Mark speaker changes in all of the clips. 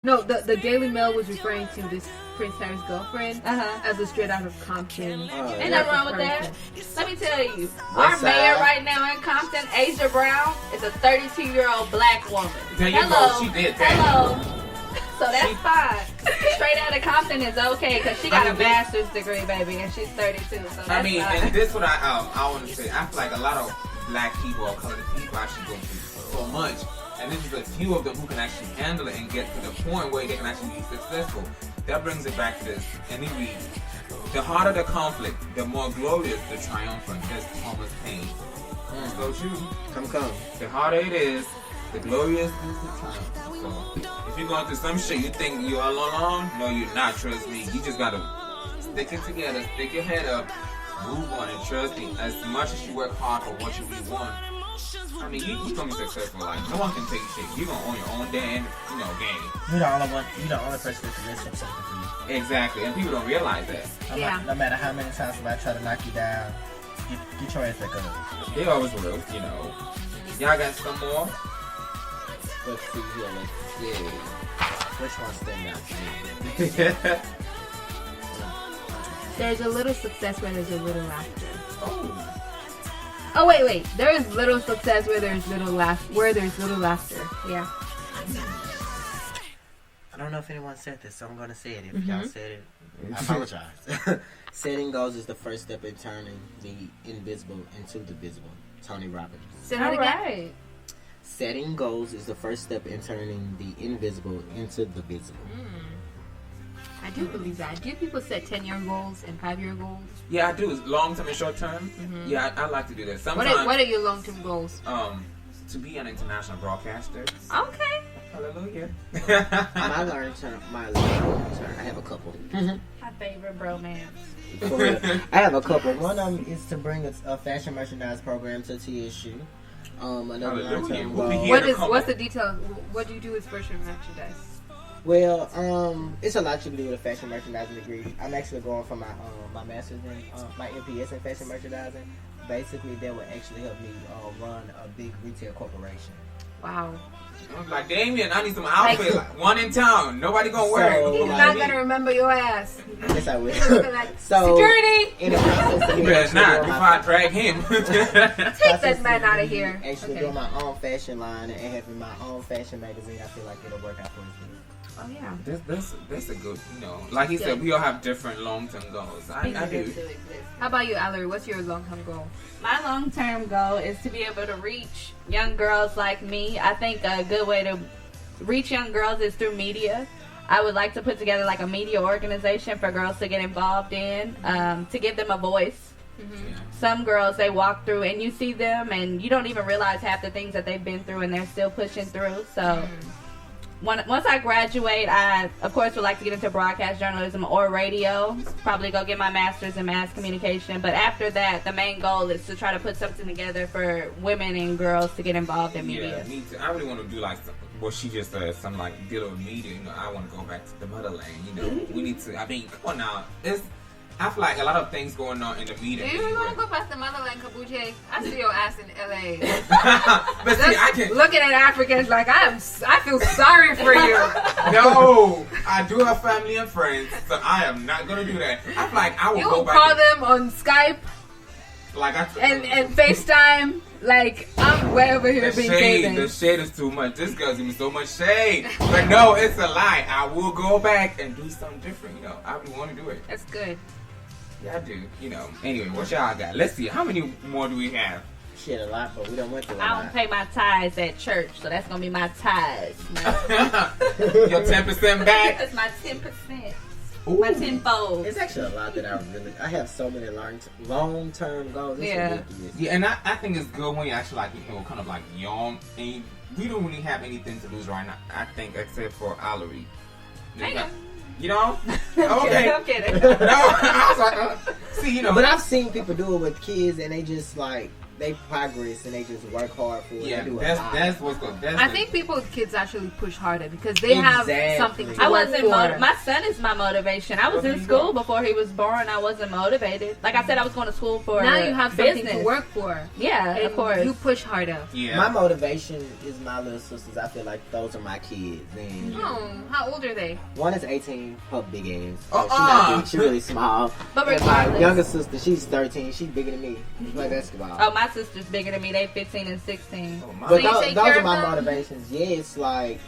Speaker 1: No, the Daily Mail was referring to this Prince Harry's girlfriend as a straight out of Compton.
Speaker 2: Ain't nothing wrong with that. Let me tell you, our mayor right now in Compton, Asia Brown, is a 32-year-old black woman.
Speaker 3: There you go. She did that.
Speaker 2: Hello. So that's fine. Straight out of Compton is okay because she got a master's degree, baby, and she's 32. So that's
Speaker 3: I mean,
Speaker 2: fine.
Speaker 3: and this what I want to say. I feel like a lot of black people or colored people actually go through so much. And this is a few of them who can actually handle it and get to the point where they can actually be successful. That brings it back to this. And it reads, the harder the conflict, the more glorious the triumphant. That's Thomas Paine. So true.
Speaker 4: Come.
Speaker 3: The harder it is, the glorious is the triumph. So if you're going through some shit, you think you're all alone? No, you're not. Trust me. You just gotta stick it together, stick your head up, move on, and trust me. As much as you work hard for what you really want, I mean, you're gonna be successful. Like, no one can take shit. You're gonna own your own damn, game.
Speaker 4: You're the only one. You're the only person that can risk something for you.
Speaker 3: Exactly, and people don't realize that.
Speaker 4: No matter how many times somebody try to knock you down, get your ass back up.
Speaker 3: They always will, Y'all got some more?
Speaker 4: Let's see here. Let's see. Which one's standing out to me?
Speaker 1: There's a little success where there's a little laughter. Oh wait. There is little success where there's little laughter. Yeah.
Speaker 4: I don't know if anyone said this, so I'm gonna say it. If y'all said it, I apologize. Setting goals is the first step in turning the invisible into the visible. Tony Robbins.
Speaker 1: Say that again. Right.
Speaker 4: Setting goals is the first step in turning the invisible into the visible.
Speaker 1: I do believe that. Do people set 10-year goals and 5-year goals?
Speaker 3: Yeah, I do. Long-term and short-term. Yeah, I like to do that. Sometimes,
Speaker 1: what are your long-term goals?
Speaker 3: To be an international broadcaster.
Speaker 1: Okay.
Speaker 3: Hallelujah.
Speaker 4: My long-term, I have a couple.
Speaker 2: My favorite bromance.
Speaker 4: I have a couple. One of them is to bring a fashion merchandise program to TSU. Another long-term goal.
Speaker 1: What's the detail? What do you do with fashion merchandise?
Speaker 4: Well, it's a lot you can do with a fashion merchandising degree. I'm actually going for my master's in my MPS in fashion merchandising. Basically, that would actually help me run a big retail corporation.
Speaker 1: Wow.
Speaker 3: I was like, Damion, I need some outfits. One in town. Nobody gonna wear it.
Speaker 1: He's not gonna remember your ass.
Speaker 4: Yes, I will.
Speaker 1: So, security!
Speaker 4: In the process of
Speaker 3: you better not, before I drag him.
Speaker 1: Take that man out of here.
Speaker 4: Actually doing my own fashion line and having my own fashion magazine, I feel like it'll work out for me.
Speaker 1: Oh yeah,
Speaker 3: that's a good, like he said, we all have different long-term goals. I do.
Speaker 1: How about you, Allorie? What's your long-term goal?
Speaker 2: My long-term goal is to be able to reach young girls like me. I think a good way to reach young girls is through media. I would like to put together like a media organization for girls to get involved in, to give them a voice. Some girls, they walk through and you see them and you don't even realize half the things that they've been through and they're still pushing through. So once I graduate, I, of course, would like to get into broadcast journalism or radio. Probably go get my master's in mass communication. But after that, the main goal is to try to put something together for women and girls to get involved in media.
Speaker 3: Yeah, me too. I really want to do like what she just said, some like deal with media. I want to go back to the motherland. We need to. I mean, come on now. I feel like a lot of things going on in the media.
Speaker 1: You don't want to go past the motherland, Kabuche. I see your ass in LA.
Speaker 3: But see, I can
Speaker 1: looking at Africans like I feel sorry for you.
Speaker 3: No, I do have family and friends, so I am not gonna do that. I feel like I will go back.
Speaker 1: You call them on Skype,
Speaker 3: like
Speaker 1: and FaceTime. Like I'm way over here being famous.
Speaker 3: The shade is too much. This girl's giving me so much shade. But no, it's a lie. I will go back and do something different. I really want to do it.
Speaker 1: That's good.
Speaker 3: Yeah, I do. Anyway, what y'all got? Let's see. How many more do we have?
Speaker 4: Shit, a lot, but we don't went through a lot.
Speaker 2: I don't pay my tithes at church, so that's gonna be my tithes.
Speaker 3: Your 10% back?
Speaker 2: That's my 10%. Ooh. My tenfold.
Speaker 4: It's actually a lot that I have so many long-term goals.
Speaker 3: Yeah, and I think it's good when you actually kind of like young, and we don't really have anything to lose right now. I think except for Allorie. Okay.
Speaker 2: I'm kidding.
Speaker 3: No, I was like, see,
Speaker 4: But I've seen people do it with kids, and they just like they progress and they just work hard for it.
Speaker 3: Yeah,
Speaker 4: They do
Speaker 3: that's what's good.
Speaker 1: I think kids actually push harder because they have something to
Speaker 2: I
Speaker 1: work
Speaker 2: wasn't
Speaker 1: for.
Speaker 2: my son is my motivation. I was in school before he was born. I wasn't motivated. Like I said, I was going to school for
Speaker 1: Now you have something
Speaker 2: business
Speaker 1: to work for.
Speaker 2: Yeah,
Speaker 1: And
Speaker 2: of course.
Speaker 1: you push harder.
Speaker 3: Yeah.
Speaker 4: My motivation is my little sisters. I feel like those are my kids. And
Speaker 1: Oh, how old are they?
Speaker 4: one is 18, her big ass. So
Speaker 3: Uh-uh.
Speaker 4: she not big, she really small.
Speaker 2: But
Speaker 4: And my
Speaker 2: regardless.
Speaker 4: younger sister, she's 13. She's bigger than me. We play basketball.
Speaker 2: Oh, my sister's bigger than me. They 15 and 16.
Speaker 3: Oh, my
Speaker 4: But
Speaker 1: So you
Speaker 4: those
Speaker 1: take
Speaker 4: are
Speaker 1: care of
Speaker 4: my
Speaker 1: them?
Speaker 4: motivations. Yeah, it's like,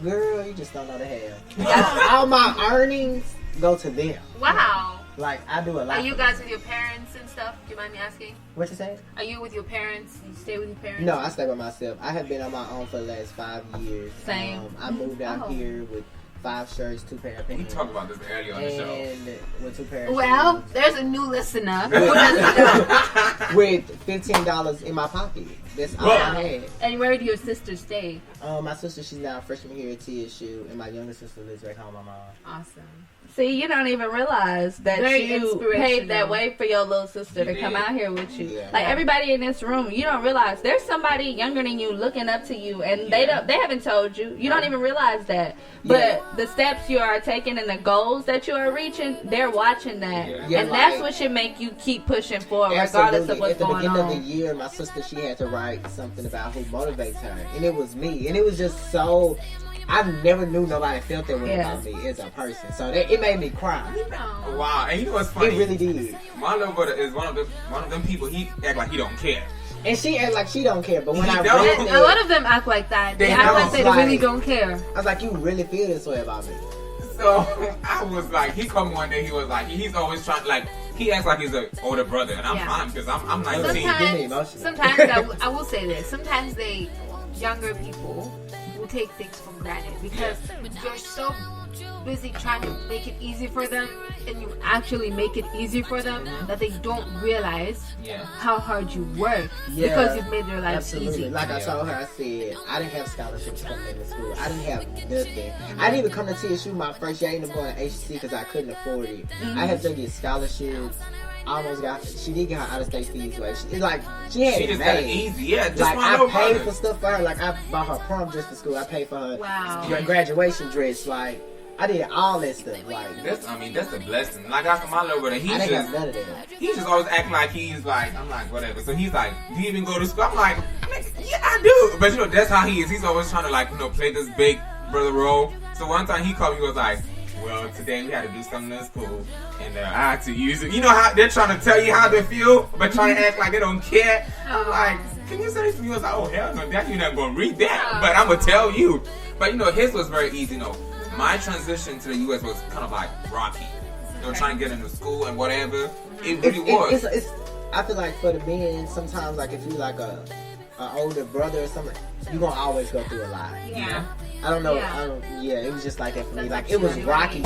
Speaker 4: girl, you just don't know the hell. All my earnings go to them.
Speaker 1: Wow.
Speaker 4: Like, I do a lot.
Speaker 1: Are you
Speaker 4: for
Speaker 1: guys
Speaker 4: them.
Speaker 1: with your parents and stuff? Do you mind me asking?
Speaker 4: What you say?
Speaker 1: Are you with your parents? You stay with your parents?
Speaker 4: No, I stay by myself. I have been on my own for the last 5 years.
Speaker 2: Same.
Speaker 4: I moved out
Speaker 1: Oh.
Speaker 4: here with 5 shirts, 2 pair of
Speaker 3: We
Speaker 4: pants.
Speaker 3: talked about this earlier on the show.
Speaker 4: And with 2 pair of
Speaker 1: Well,
Speaker 4: shoes.
Speaker 1: there's a new listener who doesn't know.
Speaker 4: With $15 in my pocket. That's all
Speaker 3: Well-
Speaker 4: I had.
Speaker 1: And where do your sisters stay?
Speaker 4: My sister, she's now a freshman here at TSU, and my younger sister lives back home with my mom.
Speaker 1: Awesome.
Speaker 2: See, you don't even realize that
Speaker 1: Very
Speaker 2: you
Speaker 1: inspirational.
Speaker 2: paved that way for your little sister to
Speaker 3: You
Speaker 2: come
Speaker 3: did.
Speaker 2: out here with you.
Speaker 4: Yeah.
Speaker 2: Like everybody in this room, you don't realize there's somebody younger than you looking up to you, and they haven't told you. You don't even realize that. But
Speaker 4: Yeah.
Speaker 2: the steps you are taking and the goals that you are reaching, they're watching that,
Speaker 3: Yeah.
Speaker 2: and
Speaker 4: Yeah,
Speaker 2: that's
Speaker 4: like-
Speaker 2: what should make you keep pushing forward, regardless of what's
Speaker 4: At the
Speaker 2: going
Speaker 4: beginning of the
Speaker 2: on.
Speaker 4: year, my sister, she had to write something about who motivates her, and it was me, and it was just so. I never knew nobody felt that way
Speaker 2: Yeah.
Speaker 4: about me as a person, so it made me cry.
Speaker 1: Oh.
Speaker 3: Wow, and you know what's funny?
Speaker 4: It really did.
Speaker 3: My little brother is one of them people. He act like he don't care.
Speaker 4: And she act like she don't care, but when
Speaker 3: He
Speaker 4: I
Speaker 3: don't.
Speaker 4: read
Speaker 1: And
Speaker 4: it,
Speaker 1: a lot of them act like that. They
Speaker 3: They
Speaker 1: act
Speaker 3: don't.
Speaker 1: like they
Speaker 4: Like-
Speaker 1: really don't care.
Speaker 4: I was like, you really feel this way about me?
Speaker 3: So I was like, he come one day. He was like, he's always trying like he acts like he's an older brother, and I'm
Speaker 1: Yeah.
Speaker 3: fine because I'm 19.
Speaker 4: Give me emotion.
Speaker 1: Sometimes I will say this. Sometimes younger people will take things for granted because you're so busy trying to make it easy for them, and you actually make it easy for them that they don't realize
Speaker 3: Yeah.
Speaker 1: how hard you work
Speaker 4: Yeah,
Speaker 1: because you've made their lives
Speaker 4: Absolutely.
Speaker 1: easy.
Speaker 4: Like I told her, I said, I didn't have scholarships coming into school. I didn't have nothing. I didn't even come to TSU my first year. I ended up going to HC because I couldn't afford it. I had to get scholarships. She did get her out of state fees. Like, she had
Speaker 3: She
Speaker 4: it
Speaker 3: just got it
Speaker 4: made.
Speaker 3: easy. Yeah, just
Speaker 4: Like,
Speaker 3: my
Speaker 4: I
Speaker 3: little
Speaker 4: paid
Speaker 3: brother.
Speaker 4: for stuff for her. Like, I bought her prom dress for school. I paid for her
Speaker 1: Wow.
Speaker 4: graduation dress. Like, I did all that stuff. Like,
Speaker 3: That's a blessing. Like after my little brother,
Speaker 4: I didn't have none of that.
Speaker 3: he just always acting like he's like, I'm like, whatever. So he's like, do you even go to school? I'm like, yeah, I do. But you know, that's how he is. He's always trying to like, play this big brother role. So one time he called me, he was like, well, today we had to do something in school, and I had to use it. You know how they're trying to tell you how they feel, but trying to act like they don't care. I'm like, can you say this to me? I was like, oh, hell no, that you're not going to read that. But I'm going to tell you. But, his was very easy, My transition to the U.S. was kind of like rocky. Trying to get into school and whatever. It really was.
Speaker 4: I feel like for the men, sometimes like if you like a older brother or something, you're gonna always go through a lot.
Speaker 3: Yeah.
Speaker 4: I don't know.
Speaker 1: Yeah.
Speaker 4: It was just like that for me.
Speaker 1: That's
Speaker 4: Like it was
Speaker 1: actually
Speaker 4: rocky in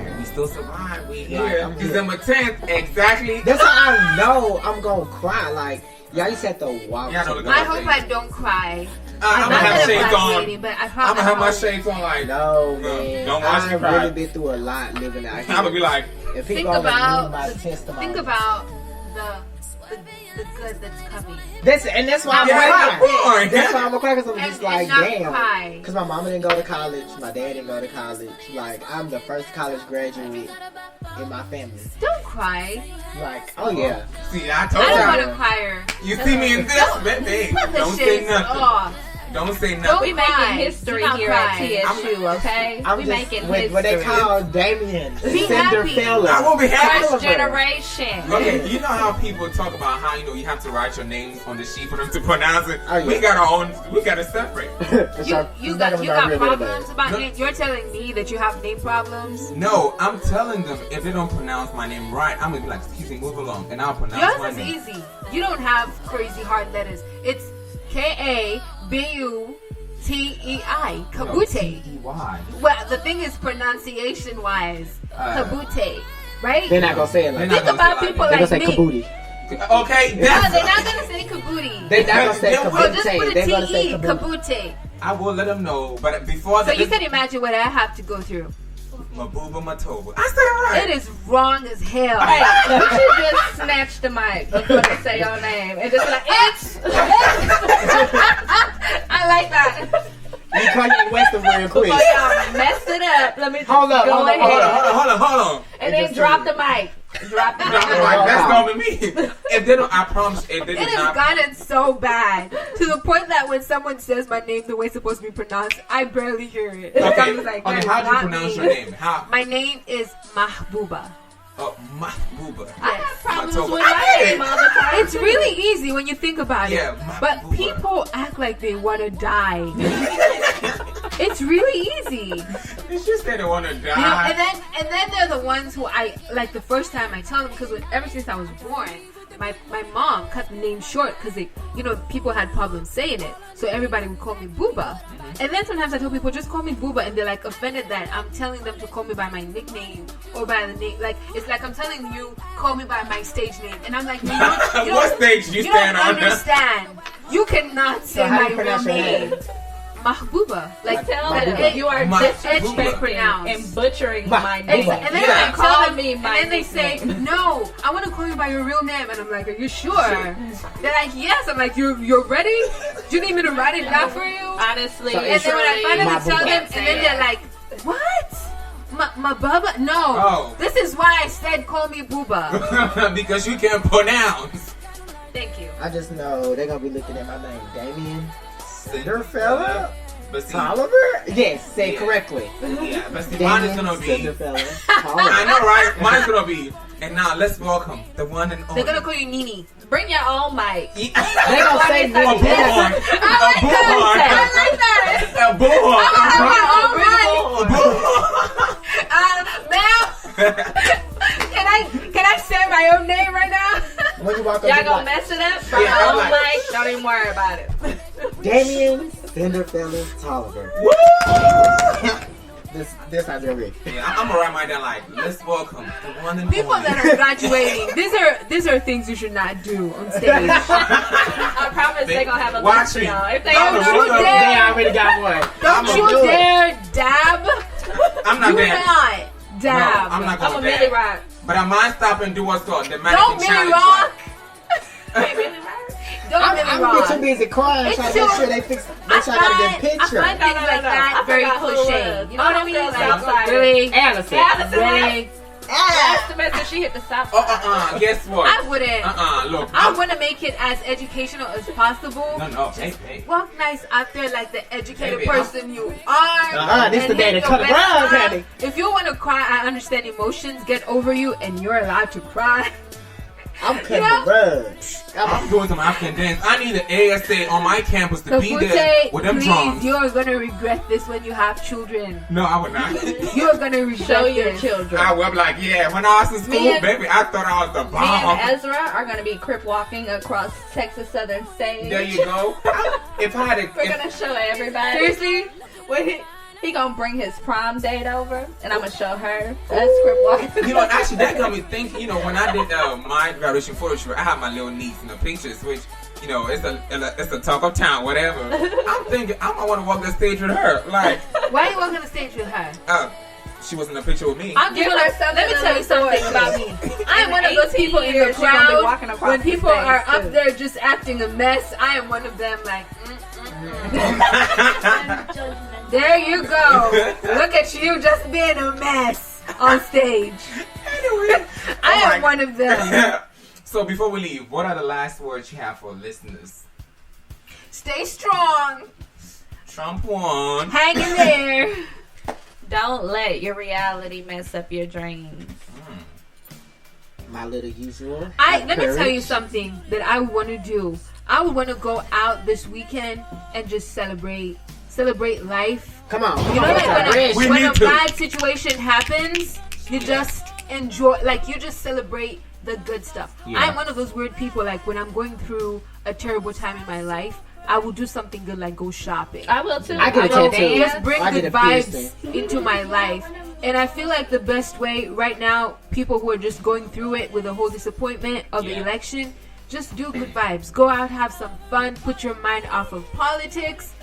Speaker 4: here.
Speaker 3: We still survived. We
Speaker 4: Like,
Speaker 3: here.
Speaker 4: I'm here.
Speaker 3: December 10th, exactly.
Speaker 4: That's how I know I'm gonna cry. Like y'all used to have to walk.
Speaker 3: Yeah, I know,
Speaker 4: to
Speaker 3: look
Speaker 4: the-
Speaker 1: I hope I don't cry.
Speaker 3: I'm
Speaker 1: Not
Speaker 3: going to have
Speaker 1: that
Speaker 3: shades
Speaker 1: I'm
Speaker 3: on.
Speaker 1: graduating, but I
Speaker 3: I'm
Speaker 1: probably
Speaker 3: going to have my
Speaker 1: hope-
Speaker 3: shades on like,
Speaker 4: No man,
Speaker 3: Don't watch me
Speaker 4: I've
Speaker 3: cry.
Speaker 4: really been through a lot living out here.
Speaker 3: I'm going to be like,
Speaker 4: If
Speaker 1: Think
Speaker 4: people only knew
Speaker 1: about
Speaker 4: my
Speaker 1: the,
Speaker 4: testimony.
Speaker 1: think about the good that's coming.
Speaker 4: That's why I'm
Speaker 3: Yeah,
Speaker 4: gonna
Speaker 3: come on.
Speaker 4: cry. That's why I'm gonna cry because I'm
Speaker 1: And-
Speaker 4: just like,
Speaker 1: and not
Speaker 4: damn.
Speaker 1: cry.
Speaker 4: Because my mama didn't go to college, my dad didn't go to college. Like, I'm the first college graduate in my family.
Speaker 1: Don't cry.
Speaker 4: Like, oh yeah.
Speaker 3: see, I
Speaker 1: I
Speaker 3: told
Speaker 1: don't
Speaker 3: you.
Speaker 1: want to cry.
Speaker 3: You see me in this, baby.
Speaker 1: Put the
Speaker 3: Don't say
Speaker 1: shades
Speaker 3: nothing.
Speaker 1: off.
Speaker 3: Don't say
Speaker 1: Don't
Speaker 3: nothing.
Speaker 2: We making
Speaker 1: cry.
Speaker 2: history
Speaker 1: Do not
Speaker 2: here
Speaker 1: cry.
Speaker 2: at TSU, okay?
Speaker 4: I'm
Speaker 2: we
Speaker 4: just
Speaker 2: making
Speaker 4: what
Speaker 2: history.
Speaker 4: they call Damion.
Speaker 1: Be
Speaker 4: Cinderella.
Speaker 3: I will be happy.
Speaker 2: First generation.
Speaker 3: Okay, you know how people talk about how you have to write your names on the sheet for them to pronounce it.
Speaker 4: Oh, yeah.
Speaker 3: We got our own. We got to separate.
Speaker 1: You got problems about name. You're telling me that you have name problems.
Speaker 3: No, I'm telling them if they don't pronounce my name right, I'm gonna be like, excuse me, move along, and I'll pronounce my
Speaker 1: Yours is
Speaker 3: name.
Speaker 1: easy. You don't have crazy hard letters. It's Kabutei. Kabute.
Speaker 3: T-E-Y.
Speaker 1: Well, the thing is pronunciation wise, Kabute, right?
Speaker 4: They're not gonna say it like
Speaker 3: They're
Speaker 4: that.
Speaker 3: not
Speaker 2: Think about
Speaker 3: gonna say
Speaker 2: people
Speaker 4: They're
Speaker 2: like
Speaker 4: gonna say
Speaker 2: me.
Speaker 4: kabuti.
Speaker 3: Okay,
Speaker 1: No,
Speaker 3: that's.
Speaker 1: they're not gonna say Kabuti.
Speaker 4: They're not gonna say
Speaker 3: Then what?
Speaker 1: Oh, just put
Speaker 4: kabute.
Speaker 1: a
Speaker 4: They're gonna say
Speaker 1: T-E,
Speaker 4: kabuti.
Speaker 1: Kabute.
Speaker 3: I will let them know, but before
Speaker 1: So
Speaker 3: that,
Speaker 1: you can imagine what I have to go through.
Speaker 3: Buba, Motival. I said it right.
Speaker 1: It is wrong as hell.
Speaker 2: Hey, you should just snatch the mic before they say your name and just be like, it's. I like that.
Speaker 4: You Kanye West real quick.
Speaker 2: Before y'all mess it up, let me just
Speaker 4: Hold up,
Speaker 2: go
Speaker 4: hold up,
Speaker 2: ahead.
Speaker 3: Hold on.
Speaker 2: And then drop the mic. Drop the mic.
Speaker 3: That's gonna be me. If they don't, I promise, if they
Speaker 1: It
Speaker 3: do
Speaker 1: has
Speaker 3: not.
Speaker 1: gotten so bad to the point that when someone says my name the way it's supposed to be pronounced, I barely hear it.
Speaker 3: Okay,
Speaker 1: I'm just like, that is
Speaker 3: how do you
Speaker 1: not
Speaker 3: pronounce
Speaker 1: me.
Speaker 3: your name? How?
Speaker 1: My name is Mahbuba.
Speaker 3: Oh, Buba.
Speaker 2: I have problems
Speaker 3: Motival.
Speaker 2: with my name all the time.
Speaker 1: It's really easy when you think about
Speaker 3: Yeah,
Speaker 1: it. But
Speaker 3: Buba.
Speaker 1: people act like they want to die. It's really easy.
Speaker 3: It's just they don't want to
Speaker 1: You know,
Speaker 3: die.
Speaker 1: and then they're the ones who I like the first time I tell them, because ever since I was born, my mom cut the name short because people had problems saying it, so everybody would call me Buba. And then sometimes I tell people just call me Buba, and they're like offended that I'm telling them to call me by my nickname or by the name. Like it's like I'm telling you call me by my stage name, and I'm like, you
Speaker 3: What stage you stand
Speaker 1: don't
Speaker 3: on?
Speaker 1: understand. You cannot say
Speaker 4: how do
Speaker 1: my
Speaker 4: you
Speaker 1: real
Speaker 4: pronounce your
Speaker 1: name.
Speaker 4: name?
Speaker 1: Mahbuba. Like
Speaker 2: Tell
Speaker 4: My
Speaker 2: them
Speaker 4: Buba.
Speaker 2: you are
Speaker 3: My
Speaker 2: disrespecting
Speaker 1: Buba.
Speaker 2: and butchering
Speaker 4: My
Speaker 2: my
Speaker 4: Buba.
Speaker 2: name.
Speaker 1: And then
Speaker 3: Yeah.
Speaker 1: I call
Speaker 2: Calling
Speaker 1: them,
Speaker 2: me
Speaker 1: and
Speaker 2: my
Speaker 1: then they say,
Speaker 2: nickname.
Speaker 1: "No, I want to call you by your real name." And I'm like, "Are you sure?" They're like, "Yes." I'm like, "You're ready? Do you need me to write it down for you?"
Speaker 2: Honestly,
Speaker 4: So
Speaker 1: And then when I finally
Speaker 4: My
Speaker 1: tell
Speaker 4: Buba.
Speaker 1: them, and then they're like, "What? My Bubba? No.
Speaker 3: Oh.
Speaker 1: This is why I said call me Buba."
Speaker 3: Because you can't pronounce.
Speaker 1: Thank you.
Speaker 4: I just know they're gonna be looking at my name, Damion Cinderfella
Speaker 3: But see,
Speaker 4: Oliver. Yes, say it
Speaker 3: Yeah.
Speaker 4: correctly.
Speaker 3: yeah, but see, mine is gonna be.
Speaker 4: Cinderfella
Speaker 3: I
Speaker 4: Oliver.
Speaker 3: know, right? Mine's gonna be. And now let's welcome the one and only.
Speaker 1: They're gonna call you Nini.
Speaker 2: bring your own mic.
Speaker 4: They gonna say
Speaker 3: A bullhorn. A bullhorn.
Speaker 1: I like that.
Speaker 3: A bullhorn.
Speaker 1: All right. Ma'am, can I say my own name right now?
Speaker 4: When you walk up,
Speaker 2: Y'all
Speaker 4: you
Speaker 2: gonna
Speaker 4: like,
Speaker 2: mess it up? Bring
Speaker 3: Yeah,
Speaker 2: your
Speaker 3: I'm
Speaker 2: own
Speaker 3: like-
Speaker 2: mic. Don't even worry about it.
Speaker 4: Damion Cinderfella Oliver. This how they're ready.
Speaker 3: Yeah, I'm gonna write mine down like, let's welcome the one and
Speaker 1: People
Speaker 3: only.
Speaker 1: that are graduating, these are things you should not do on stage.
Speaker 2: I promise they're gonna have a
Speaker 3: Watch
Speaker 2: list for
Speaker 3: me.
Speaker 2: y'all. If they
Speaker 3: I'm
Speaker 2: don't
Speaker 3: a
Speaker 2: know,
Speaker 3: real-
Speaker 4: They
Speaker 1: dare.
Speaker 4: already got one.
Speaker 1: Don't
Speaker 3: I'm
Speaker 1: you
Speaker 3: a-
Speaker 1: dare dab.
Speaker 3: I'm not
Speaker 1: Do
Speaker 3: there.
Speaker 1: not dab.
Speaker 3: No, I'm not
Speaker 2: I'm a
Speaker 3: going
Speaker 2: Millie
Speaker 3: there.
Speaker 2: Rock.
Speaker 3: But I might stop and do what's called the
Speaker 1: Don't
Speaker 3: mannequin
Speaker 1: Millie
Speaker 3: challenge.
Speaker 1: Rock.
Speaker 2: Hey, Millie Rock.
Speaker 1: Don't
Speaker 4: I'm
Speaker 1: Millie
Speaker 4: too
Speaker 1: Rock.
Speaker 4: busy crying
Speaker 1: It's
Speaker 4: trying to make
Speaker 1: too-
Speaker 4: sure they fix.
Speaker 1: I
Speaker 4: Make sure I got a good
Speaker 1: find
Speaker 4: picture.
Speaker 1: things like that
Speaker 2: I
Speaker 1: very
Speaker 2: forgot who it
Speaker 1: cliche.
Speaker 2: was.
Speaker 1: You know what I mean?
Speaker 2: Homegirl
Speaker 1: Like,
Speaker 2: outside.
Speaker 1: really?
Speaker 4: Allison.
Speaker 2: Allison.
Speaker 1: Really?
Speaker 2: That's the message she hit the stop sign.
Speaker 3: Guess what?
Speaker 1: I wouldn't.
Speaker 3: Look.
Speaker 1: I want to make it as educational as possible.
Speaker 3: No. Hey.
Speaker 1: Walk nice out there like the educated
Speaker 3: Baby,
Speaker 1: person you are.
Speaker 4: This
Speaker 1: and
Speaker 4: the day
Speaker 1: hit
Speaker 4: to
Speaker 1: your
Speaker 4: cut the
Speaker 1: best
Speaker 4: rug,
Speaker 1: smile.
Speaker 4: honey.
Speaker 1: If you want to cry, I understand emotions get over you, and you're allowed to cry.
Speaker 4: I'm cutting
Speaker 1: You know?
Speaker 4: the rug.
Speaker 3: I'm doing some African dance. I need an ASA on my campus to
Speaker 1: So
Speaker 3: be there
Speaker 1: Fute,
Speaker 3: with them
Speaker 1: please,
Speaker 3: drums.
Speaker 1: you're gonna regret this when you have children.
Speaker 3: No, I would not.
Speaker 1: You're gonna regret
Speaker 2: Show your
Speaker 1: this.
Speaker 2: children.
Speaker 3: I would be like, yeah, when I was in school,
Speaker 2: Me and-
Speaker 3: baby, I thought I was the
Speaker 2: Me
Speaker 3: bomb.
Speaker 2: and Ezra are going to be crip walking across Texas Southern Stage.
Speaker 3: There you go. If I had a,
Speaker 2: We're going to show everybody.
Speaker 1: Seriously?
Speaker 2: When he going to bring his prom date over, and I'm going to show her us crip walking.
Speaker 3: you know, actually, that got me thinking. You know, when I did my graduation photo shoot, I had my little niece in the pictures, which, you know, it's the talk of town, whatever. I'm thinking I might want to walk the stage with her. Like,
Speaker 1: Why are you walking the stage with her?
Speaker 3: she was in the picture with me.
Speaker 1: I'm
Speaker 2: Give
Speaker 1: just
Speaker 2: her
Speaker 1: gonna,
Speaker 2: something
Speaker 1: let me
Speaker 2: to
Speaker 1: tell you
Speaker 2: look
Speaker 1: something
Speaker 2: forward
Speaker 1: about
Speaker 2: to.
Speaker 1: me. I am
Speaker 2: In
Speaker 1: one of those
Speaker 2: 18
Speaker 1: people in the
Speaker 2: years, she gonna be
Speaker 1: crowd
Speaker 2: walking across
Speaker 1: when
Speaker 2: the
Speaker 1: people
Speaker 2: stage,
Speaker 1: are
Speaker 2: too.
Speaker 1: up there just acting a mess. I am one of them. Like, there you go. Look at you just being a mess on stage.
Speaker 3: Anyway,
Speaker 1: I am one of them.
Speaker 3: So before we leave, what are the last words you have for listeners?
Speaker 1: Stay strong.
Speaker 3: Trump won.
Speaker 1: Hang in there.
Speaker 2: Don't let your reality mess up your dreams.
Speaker 4: My little usual.
Speaker 1: Let me tell you
Speaker 4: Courage.
Speaker 1: something that I want to do. I would want to go out this weekend and just celebrate life.
Speaker 4: Come on.
Speaker 1: You know, like
Speaker 3: We
Speaker 1: when
Speaker 3: need
Speaker 1: a
Speaker 3: to.
Speaker 1: bad situation happens, you just enjoy, like you just celebrate the good stuff.
Speaker 3: Yeah.
Speaker 1: I'm one of those weird people. Like when I'm going through a terrible time in my life, I will do something good, like go shopping.
Speaker 2: I will too.
Speaker 4: I get a
Speaker 2: will
Speaker 4: tattoo.
Speaker 2: dance.
Speaker 1: Just bring
Speaker 4: I
Speaker 1: good
Speaker 4: get a
Speaker 1: vibes
Speaker 4: piercing.
Speaker 1: into my life. And I feel like the best way right now, people who are just going through it with the whole disappointment of the
Speaker 3: Yeah.
Speaker 1: election, just do good vibes. Go out, have some fun, put your mind off of politics.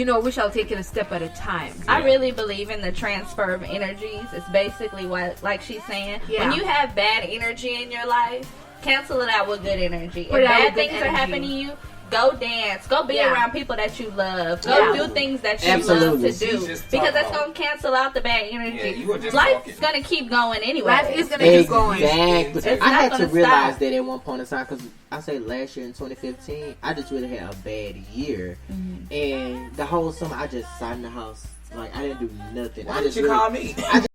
Speaker 1: we shall take it a step at a time.
Speaker 2: I really believe in the transfer of energies. It's basically what, like she's saying,
Speaker 1: Yeah.
Speaker 2: when you have bad energy in your life, cancel it out with good energy.
Speaker 1: Put
Speaker 2: If
Speaker 1: it out
Speaker 2: bad
Speaker 1: with good
Speaker 2: things are
Speaker 1: energy.
Speaker 2: happening to you, go dance. Go be
Speaker 1: Yeah.
Speaker 2: around people that you love. Go
Speaker 1: Yeah.
Speaker 2: do things that you
Speaker 4: Absolutely.
Speaker 2: love to
Speaker 3: She's
Speaker 2: do.
Speaker 3: just
Speaker 2: Because that's
Speaker 3: talking.
Speaker 2: going to cancel out the bad
Speaker 3: Yeah,
Speaker 2: energy.
Speaker 3: you were just
Speaker 2: Life's
Speaker 3: talking.
Speaker 2: going to keep going anyway.
Speaker 1: Life is gonna keep going.
Speaker 4: Exactly.
Speaker 2: It's
Speaker 4: I
Speaker 2: not
Speaker 4: had to
Speaker 2: gonna
Speaker 4: realize
Speaker 2: stop.
Speaker 4: that at one point in time, because I say last year in 2015, I just really had a bad year,
Speaker 2: Mm-hmm.
Speaker 4: and the whole summer I just sat in the house, like I didn't do nothing.
Speaker 3: Why
Speaker 4: I
Speaker 3: did
Speaker 4: just
Speaker 3: you
Speaker 4: really-
Speaker 3: call me?
Speaker 4: I